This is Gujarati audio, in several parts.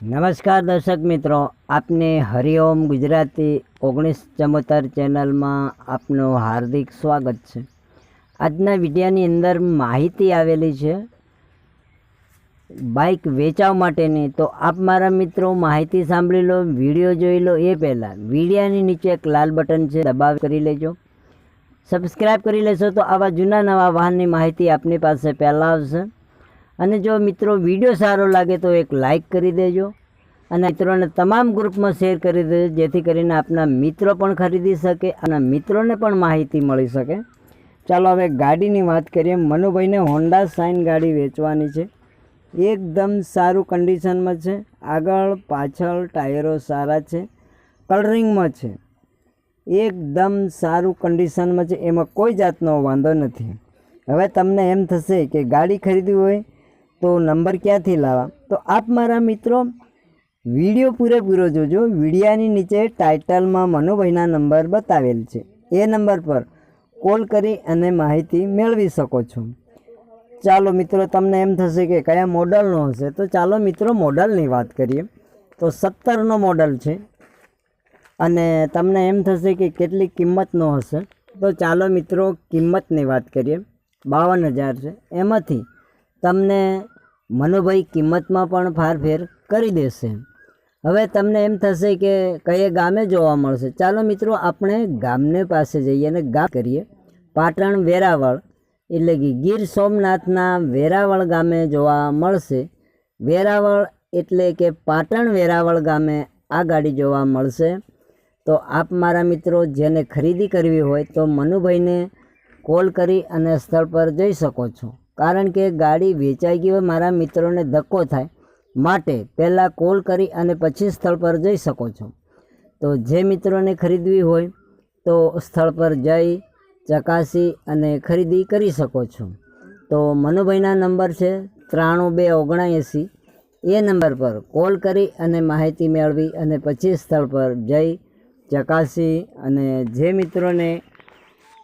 નમસ્કાર દર્શક મિત્રો, આપને હરિઓમ ગુજરાતી 1974 ચેનલમાં આપનું હાર્દિક સ્વાગત છે। આજના વિડીયોની અંદર માહિતી આવેલી છે બાઇક વેચાવ માટેની। તો આપ મારા મિત્રો માહિતી સાંભળી લો, વિડીયો જોઈ લો એ પહેલાં વિડીયોની નીચે એક લાલ બટન છે, દબાવ કરી લેજો। સબસ્ક્રાઈબ કરી લેશો તો આવા જૂના નવા વાહનની માહિતી આપની પાસે પહેલાં આવશે। અને જો મિત્રો વિડીયો સારો લાગે તો એક લાઈક કરી દેજો અને મિત્રોને તમામ ગ્રુપમાં શેર કરી દેજો, જેથી કરીને આપના મિત્રો પણ ખરીદી શકે અને મિત્રોને પણ માહિતી મળી શકે। ચાલો હવે ગાડીની વાત કરીએ। મનુભાઈને હોન્ડા શાઇન ગાડી વેચવાની છે। એકદમ સારું કન્ડિશનમાં છે, આગળ પાછળ ટાયરો સારા છે, કલરિંગમાં છે, એકદમ સારું કન્ડિશનમાં છે, એમાં કોઈ જાતનો વાંધો નથી। હવે તમને એમ થશે કે ગાડી ખરીદવી હોય તો નંબર ક્યાંથી લાવવા, તો આપ મારા મિત્રો વિડીયો પૂરેપૂરો જોજો। વિડીયાની નીચે ટાઇટલમાં મનુભાઈના નંબર બતાવેલ છે, એ નંબર પર કોલ કરી અને માહિતી મેળવી શકો છો। ચાલો મિત્રો, તમને એમ થશે કે કયા મોડલનો હશે, તો ચાલો મિત્રો મોડલની વાત કરીએ। તો 17નો મોડલ છે અને તમને એમ થશે કે કેટલી કિંમતનો હશે, તો ચાલો મિત્રો કિંમતની વાત કરીએ। 52,000 છે। એમાંથી તમને મનુભાઈ કિંમતમાં પણ ફારફેર કરી દેશે। હવે તમને એમ થશે કે કયે ગામે જોવા મળશે, ચાલો મિત્રો આપણે ગામને પાસે જઈએ અને ગામ કરીએ। પાટણ વેરાવળ એટલે કે ગીર સોમનાથના વેરાવળ ગામે જોવા મળશે। વેરાવળ એટલે કે પાટણ વેરાવળ ગામે આ ગાડી જોવા મળશે। તો આપ મારા મિત્રો જેને ખરીદી કરવી હોય તો મનુભાઈને કોલ કરી અને સ્થળ પર જઈ શકો છો, કારણ કે ગાડી વેચાઈ ગઈ હોય મારા મિત્રોને ધક્કો થાય, માટે પહેલાં કોલ કરી અને પછી સ્થળ પર જઈ શકો છો। તો જે મિત્રોને ખરીદવી હોય તો સ્થળ પર જઈ ચકાસી અને ખરીદી કરી શકો છો। તો મનુભાઈના નંબર છે 93 279, એ નંબર પર કોલ કરી અને માહિતી મેળવી અને પછી સ્થળ પર જઈ ચકાસી અને જે મિત્રોને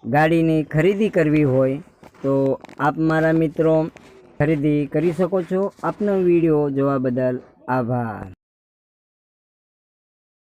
ગાડીની ખરીદી કરવી હોય તો આપ મારા મિત્રો ખરીદી કરી શકો છો। આપનો વિડીયો જોવા બદલ આભાર।